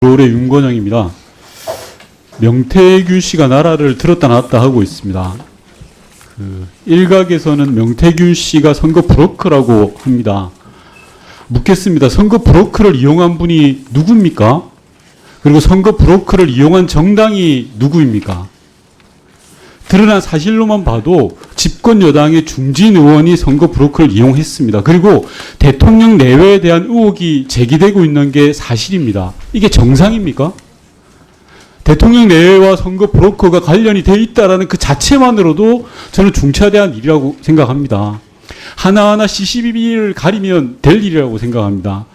서울의 윤건영입니다. 명태균 씨가 나라를 들었다 놨다 하고 있습니다. 일각에서는 명태균 씨가 선거 브로커라고 합니다. 묻겠습니다. 선거 브로커를 이용한 분이 누굽니까? 그리고 선거 브로커를 이용한 정당이 누구입니까? 드러난 사실로만 봐도 집권 여당의 중진 의원이 선거 브로커를 이용했습니다. 그리고 대통령 내외에 대한 의혹이 제기되고 있는 게 사실입니다. 이게 정상입니까? 대통령 내외와 선거 브로커가 관련이 되어 있다는 그 자체만으로도 저는 중차대한 일이라고 생각합니다. 하나하나 CCTV를 가리면 될 일이라고 생각합니다.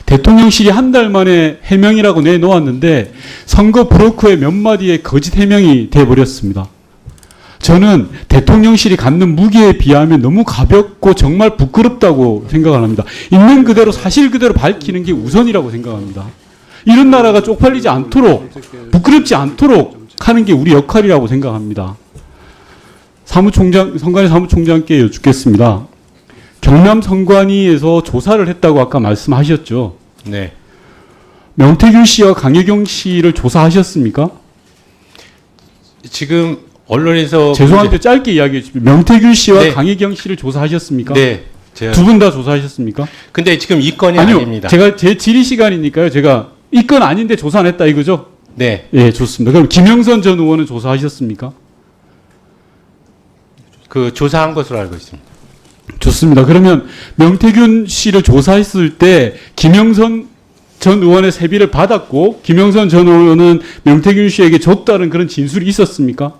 대통령실이 한 달 만에 해명이라고 내놓았는데 선거 브로커의 몇 마디의 거짓 해명이 돼버렸습니다. 저는 대통령실이 갖는 무게에 비하면 너무 가볍고 정말 부끄럽다고 생각을 합니다. 있는 그대로 사실 그대로 밝히는 게 우선이라고 생각합니다. 이런 나라가 쪽팔리지 않도록 부끄럽지 않도록 하는 게 우리 역할이라고 생각합니다. 선관위 사무총장께 여쭙겠습니다. 경남 선관위에서 조사를 했다고 아까 말씀하셨죠? 네. 명태균 씨와 강혜경 씨를 조사하셨습니까? 지금 언론에서 죄송한데 짧게 이야기해 주십시오. 명태균 씨와 네. 강혜경 씨를 조사하셨습니까? 네. 두 분 다 조사하셨습니까? 근데 지금 이 건이 아니요. 아닙니다. 제가 제 질의 시간이니까요. 제가 이 건 아닌데 조사 안 했다 이거죠? 네. 예, 좋습니다. 그럼 김영선 전 의원은 조사하셨습니까? 그 조사한 것으로 알고 있습니다. 좋습니다. 그러면 명태균 씨를 조사했을 때 김영선 전 의원의 세비를 받았고 김영선 전 의원은 명태균 씨에게 줬다는 그런 진술이 있었습니까?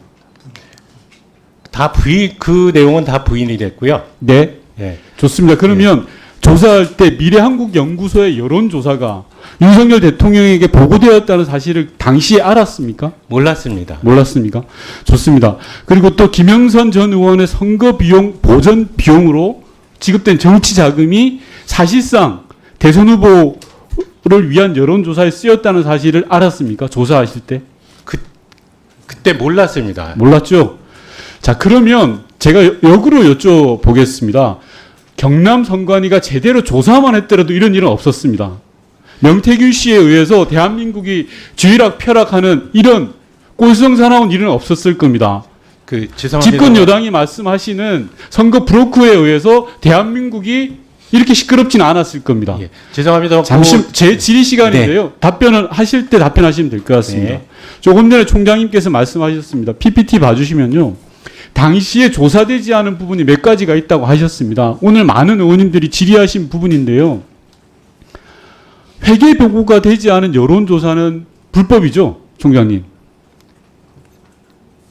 그 내용은 다 부인이 됐고요. 네. 네. 좋습니다. 그러면 조사할 때 미래한국연구소의 여론조사가 윤석열 대통령에게 보고되었다는 사실을 당시에 알았습니까? 몰랐습니다. 몰랐습니까? 좋습니다. 그리고 또 김영선 전 의원의 선거 비용 보전 비용으로 지급된 정치 자금이 사실상 대선 후보를 위한 여론조사에 쓰였다는 사실을 알았습니까? 조사하실 때? 그때 몰랐습니다. 몰랐죠? 자, 그러면 제가 역으로 여쭤보겠습니다. 경남 선관위가 제대로 조사만 했더라도 이런 일은 없었습니다. 명태균 씨에 의해서 대한민국이 쥐락펴락하는 이런 꼴성사나운 일은 없었을 겁니다. 죄송합니다. 집권 여당이 말씀하시는 선거 브로커에 의해서 대한민국이 이렇게 시끄럽지는 않았을 겁니다. 예. 죄송합니다. 잠시 제 질의 시간인데요. 답변을 하실 때 답변하시면 될 것 같습니다. 네. 조금 전에 총장님께서 말씀하셨습니다. PPT 봐주시면요. 당시에 조사되지 않은 부분이 몇 가지가 있다고 하셨습니다. 오늘 많은 의원님들이 질의하신 부분인데요. 회계 보고가 되지 않은 여론조사는 불법이죠, 총장님.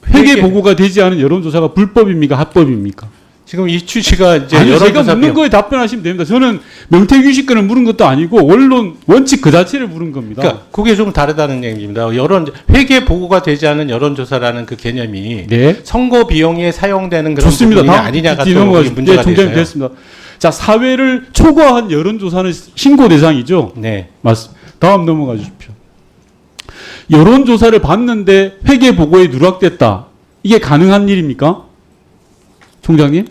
회계 보고가 되지 않은 여론조사가 불법입니까, 합법입니까? 지금 이 취지가 이제 아니요, 제가 여론조사 묻는 거에 답변하시면 됩니다. 저는 명태균 씨 거는 물은 것도 아니고 원론 원칙 그 자체를 물은 겁니다. 그러니까 그게 좀 다르다는 얘기입니다. 회계 보고가 되지 않은 여론조사라는 그 개념이 네. 선거 비용에 사용되는 그런 좋습니다. 부분이 다음 아니냐가 뒤 또 넘어가시죠. 문제가 네, 총장님 돼서요. 됐습니다. 자, 사회를 초과한 여론조사는 신고 대상이죠. 네. 맞습니다. 다음 넘어가 주십시오. 여론조사를 봤는데 회계 보고에 누락됐다. 이게 가능한 일입니까? 총장님?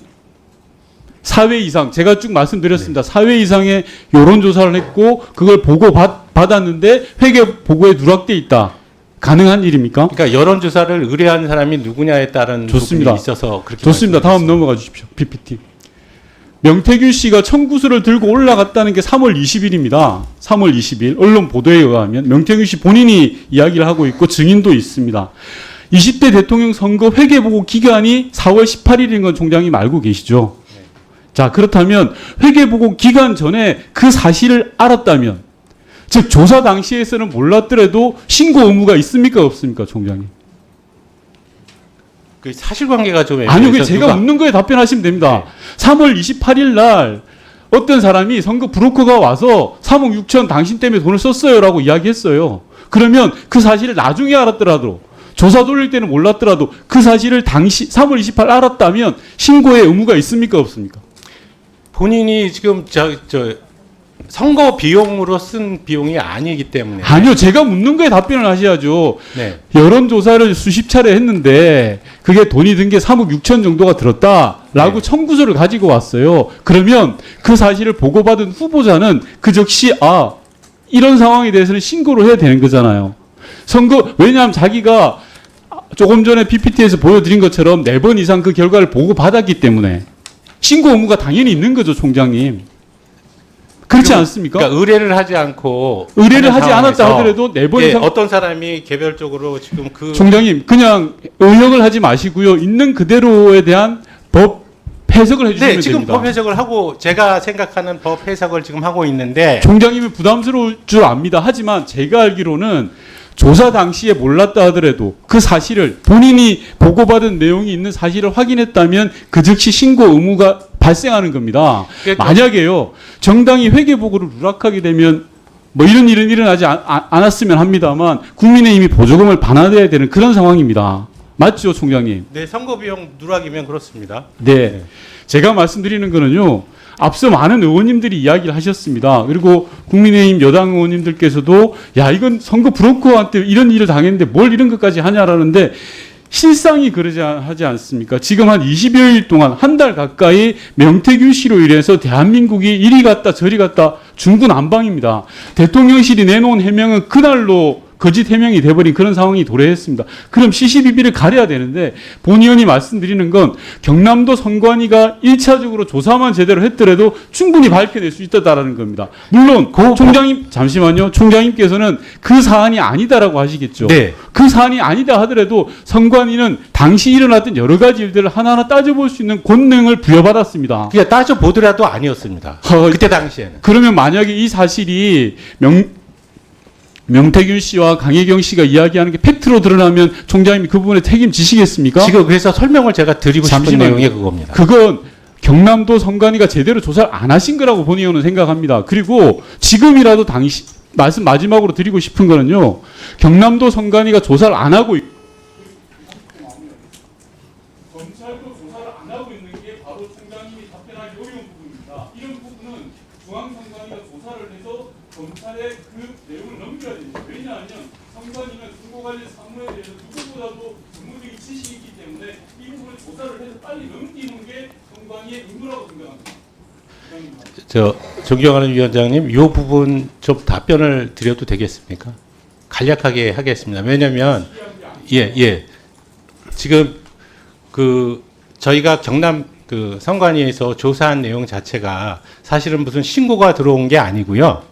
4회 이상, 제가 쭉 말씀드렸습니다. 4회 이상의 여론조사를 했고 그걸 보고 받았는데 회계 보고에 누락돼 있다. 가능한 일입니까? 그러니까 여론조사를 의뢰한 사람이 누구냐에 따른 좋습니다. 부분이 있어서 그렇게 좋습니다. 다음 말씀드렸습니다. 넘어가 주십시오. PPT. 명태균 씨가 청구서를 들고 올라갔다는 게 3월 20일입니다. 3월 20일 언론 보도에 의하면 명태균 씨 본인이 이야기를 하고 있고 증인도 있습니다. 20대 대통령 선거 회계보고 기간이 4월 18일인 건 총장님 알고 계시죠? 네. 자, 그렇다면 회계보고 기간 전에 그 사실을 알았다면 즉 조사 당시에서는 몰랐더라도 신고 의무가 있습니까 없습니까 총장님? 그 사실관계가 좀 아니요, 애매해서 제가 묻는 거에 답변하시면 됩니다. 3월 28일 날 어떤 사람이 선거 브로커가 와서 3억 6천 당신 때문에 돈을 썼어요라고 이야기했어요. 그러면 그 사실을 나중에 알았더라도 조사 돌릴 때는 몰랐더라도 그 사실을 당시 3월 28일 알았다면 신고의 의무가 있습니까 없습니까? 본인이 지금 선거 비용으로 쓴 비용이 아니기 때문에 아니요, 제가 묻는 거에 답변을 하셔야죠. 네. 여론조사를 수십 차례 했는데 그게 돈이 든 게 3억 6천 정도가 들었다라고 네. 청구서를 가지고 왔어요. 그러면 그 사실을 보고받은 후보자는 그 즉시 이런 상황에 대해서는 신고를 해야 되는 거잖아요. 왜냐하면 자기가 조금 전에 PPT에서 보여드린 것처럼 4번 이상 그 결과를 보고받았기 때문에 신고 의무가 당연히 있는 거죠, 총장님. 그렇지 않습니까? 그러니까 의뢰를 하지 않고 의뢰를 하지 하는 않았다 상황에서 하더라도 4번 예, 이상 어떤 사람이 개별적으로 지금 그 총장님 그냥 의혹을 하지 마시고요. 있는 그대로에 대한 법 해석을 해주시면 네, 지금 됩니다. 법 해석을 하고 제가 생각하는 법 해석을 지금 하고 있는데 총장님이 부담스러울 줄 압니다. 하지만 제가 알기로는 조사 당시에 몰랐다 하더라도 그 사실을 본인이 보고받은 내용이 있는 사실을 확인했다면 그 즉시 신고 의무가 발생하는 겁니다. 그러니까 만약에요, 정당이 회계보고를 누락하게 되면 뭐 이런 일은 일어나지 않았으면 합니다만 국민의힘이 보조금을 반환해야 되는 그런 상황입니다. 맞죠, 총장님? 네, 선거 비용 누락이면 그렇습니다. 네. 제가 말씀드리는 거는요, 앞서 많은 의원님들이 이야기를 하셨습니다. 그리고 국민의힘 여당 의원님들께서도 야, 이건 선거 브로커한테 이런 일을 당했는데 뭘 이런 것까지 하냐라는데 실상이 하지 않습니까? 지금 한 20여일 동안 한 달 가까이 명태균 씨로 인해서 대한민국이 이리 갔다 저리 갔다 중구난방입니다. 대통령실이 내놓은 해명은 그날로 거짓 해명이 돼버린 그런 상황이 도래했습니다. 그럼 시시비비를 가려야 되는데 본 의원이 말씀드리는 건 경남도 선관위가 1차적으로 조사만 제대로 했더라도 충분히 밝혀낼 수 있다라는 겁니다. 물론 총장님 잠시만요. 총장님께서는 그 사안이 아니다라고 하시겠죠. 네. 그 사안이 아니다 하더라도 선관위는 당시 일어났던 여러 가지 일들을 하나하나 따져볼 수 있는 권능을 부여받았습니다. 그냥 따져 보더라도 아니었습니다. 그때 당시에는. 그러면 만약에 이 사실이 명태균 씨와 강혜경 씨가 이야기하는 게 팩트로 드러나면 총장님이 그 부분에 책임지시겠습니까? 지금 그래서 설명을 제가 드리고 싶은 잠시만요. 내용이 그겁니다. 그건 경남도 선관위가 제대로 조사를 안 하신 거라고 본 의원은 생각합니다. 그리고 지금이라도 말씀 마지막으로 드리고 싶은 거는요. 경남도 선관위가 조사를 안 하고 검찰도 조사를 안 하고 있는 게 바로 총장님이 답변하기 어려운 부분입니다. 이런 부분은 중앙선관위가 조사를 해서 검찰에 그 내용을 넘겨야 됩니다. 왜냐하면 선관위는 선거 관련 사무에 대해서 누구보다도 전문적인 지식이 있기 때문에 이 부분을 조사를 해서 빨리 넘기는 게 선관위의 임무라고 생각합니다. 존경하는 위원장님, 이 부분 좀 답변을 드려도 되겠습니까? 간략하게 하겠습니다. 왜냐하면 지금 저희가 경남 선관위에서 조사한 내용 자체가 사실은 무슨 신고가 들어온 게 아니고요.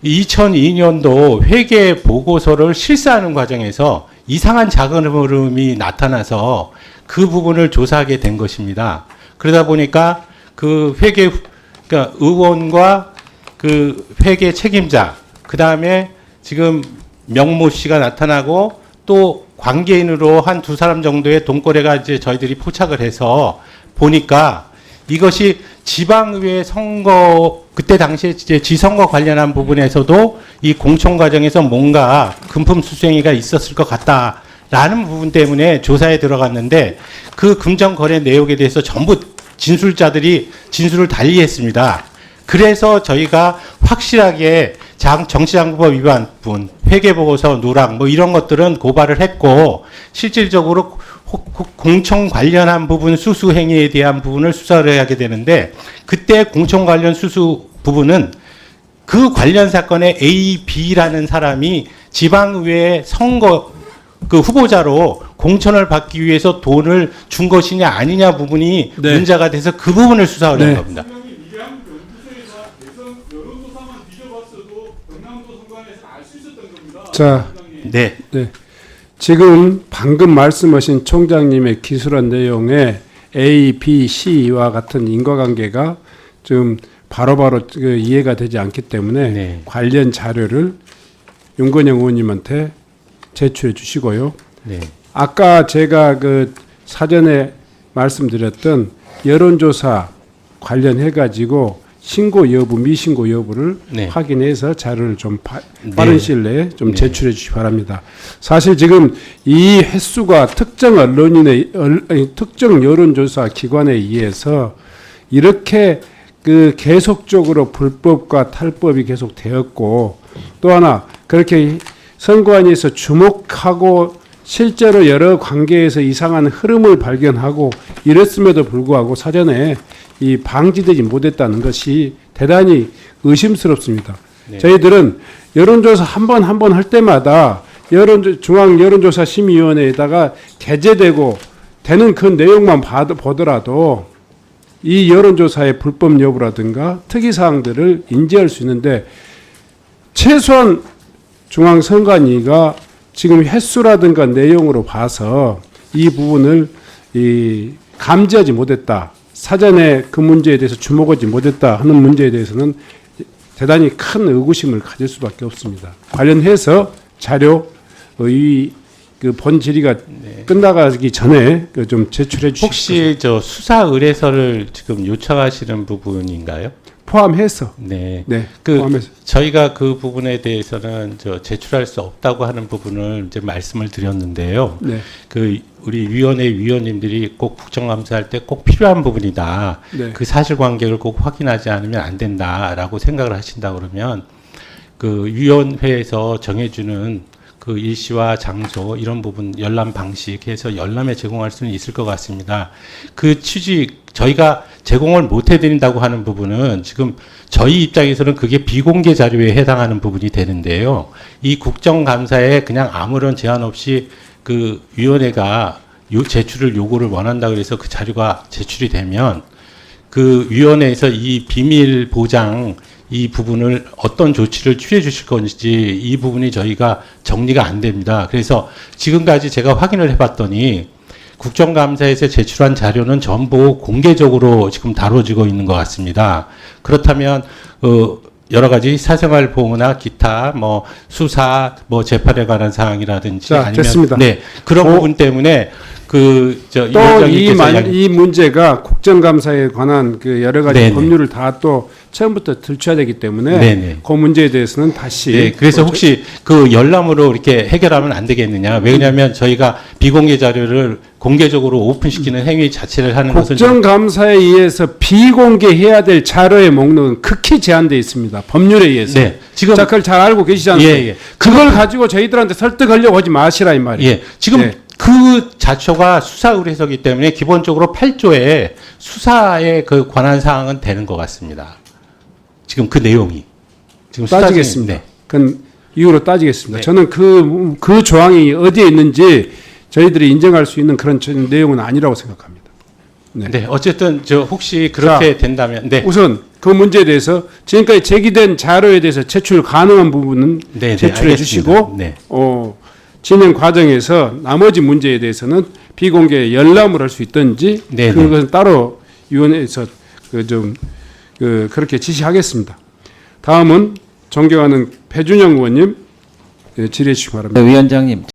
2002년도 회계 보고서를 실사하는 과정에서 이상한 자금 흐름이 나타나서 그 부분을 조사하게 된 것입니다. 그러다 보니까 그러니까 의원과 그 회계 책임자, 그 다음에 지금 명모 씨가 나타나고 또 관계인으로 한 2사람 정도의 돈거래가 이제 저희들이 포착을 해서 보니까 이것이 지방의회 선거, 그때 당시에 이제 지선거 관련한 부분에서도 이 공천 과정에서 뭔가 금품 수수행위가 있었을 것 같다라는 부분 때문에 조사에 들어갔는데 그 금전 거래 내역에 대해서 전부 진술자들이 진술을 달리했습니다. 그래서 저희가 확실하게 정치장부법 위반 부분, 회계보고서 누락 뭐 이런 것들은 고발을 했고 실질적으로 공천 관련한 부분 수수 행위에 대한 부분을 수사를 하게 되는데 그때 공천 관련 수수 부분은 그 관련 사건에 A, B라는 사람이 지방의회 선거 그 후보자로 공천을 받기 위해서 돈을 준 것이냐 아니냐 부분이 네. 문제가 돼서 그 부분을 수사를 한 겁니다. 자, 네. 지금 방금 말씀하신 총장님의 기술한 내용에 A, B, C와 같은 인과관계가 좀 바로바로 이해가 되지 않기 때문에 네. 관련 자료를 윤건영 의원님한테 제출해 주시고요. 네. 아까 제가 그 사전에 말씀드렸던 여론조사 관련해 가지고 신고 여부, 미신고 여부를 네. 확인해서 자료를 좀 빠른 시일 내에 좀 네. 제출해 주시기 바랍니다. 사실 지금 이 횟수가 특정 특정 여론조사 기관에 의해서 이렇게 그 계속적으로 불법과 탈법이 계속 되었고 또 하나 그렇게 선관위에서 주목하고 실제로 여러 관계에서 이상한 흐름을 발견하고 이랬음에도 불구하고 사전에 이 방지되지 못했다는 것이 대단히 의심스럽습니다. 네. 저희들은 여론조사 한 번 할 때마다 중앙 여론조사 심의위원회에다가 게재되고 되는 그 내용만 보더라도 이 여론조사의 불법 여부라든가 특이사항들을 인지할 수 있는데 최소한 중앙선관위가 지금 횟수라든가 내용으로 봐서 이 부분을 감지하지 못했다. 사전에 그 문제에 대해서 주목하지 못했다 하는 문제에 대해서는 대단히 큰 의구심을 가질 수밖에 없습니다. 관련해서 자료 그 본 질의가 끝나가기 전에 그 좀 제출해 주시기 혹시 저 수사 의뢰서를 지금 요청하시는 부분인가요? 포함해서 네. 네, 그 포함해서 저희가 그 부분에 대해서는 저 제출할 수 없다고 하는 부분을 이제 말씀을 드렸는데요. 네, 그 우리 위원회 위원님들이 꼭 국정감사할 때 꼭 필요한 부분이다. 네. 그 사실관계를 꼭 확인하지 않으면 안 된다라고 생각을 하신다 그러면 그 위원회에서 정해주는 그 일시와 장소 이런 부분 열람 방식 해서 열람에 제공할 수는 있을 것 같습니다. 그 취지 저희가 제공을 못 해드린다고 하는 부분은 지금 저희 입장에서는 그게 비공개 자료에 해당하는 부분이 되는데요. 이 국정감사에 그냥 아무런 제한 없이 그 위원회가 제출을 요구를 원한다 그래서 그 자료가 제출이 되면 그 위원회에서 이 비밀 보장 이 부분을 어떤 조치를 취해 주실 건지 이 부분이 저희가 정리가 안 됩니다. 그래서 지금까지 제가 확인을 해봤더니 국정감사에서 제출한 자료는 전부 공개적으로 지금 다뤄지고 있는 것 같습니다. 그렇다면 여러 가지 사생활 보호나 기타 뭐 수사 뭐 재판에 관한 사항이라든지 자, 아니면 됐습니다. 네 그런 부분 때문에 또 이 문제가 국정감사에 관한 그 여러 가지 네네. 법률을 다 또 처음부터 들춰야 되기 때문에 네네. 그 문제에 대해서는 다시 네, 그래서 혹시 그 열람으로 이렇게 해결하면 안 되겠느냐? 왜냐하면 저희가 비공개 자료를 공개적으로 오픈시키는 행위 자체를 하는 것은 좀 국정감사에 의해서 비공개해야 될 자료의 목록은 극히 제한되어 있습니다. 법률에 의해서. 네, 지금 자, 그걸 잘 알고 계시지 않습니까? 예, 예. 그걸 가지고 저희들한테 설득하려고 하지 마시라 이 말이에요. 예, 지금 네. 그 자초가 수사 의뢰서기 때문에 기본적으로 8조에 수사에 그 관한 사항은 되는 것 같습니다. 지금 그 내용이 지금 수사 따지겠습니다. 중에- 네. 그건 이유로 따지겠습니다. 네. 저는 그 조항이 어디에 있는지 저희들이 인정할 수 있는 그런 내용은 아니라고 생각합니다. 네. 네, 어쨌든 저 혹시 그렇게 된다면 네, 우선 그 문제에 대해서 지금까지 제기된 자료에 대해서 제출 가능한 부분은 네, 네, 제출해 알겠습니다. 주시고 네. 진행 과정에서 나머지 문제에 대해서는 비공개 열람을 할 수 있든지 네, 그것은 따로 위원회에서 그렇게 지시하겠습니다. 다음은 존경하는 배준영 의원님 질의해 주시기 바랍니다. 위원장님.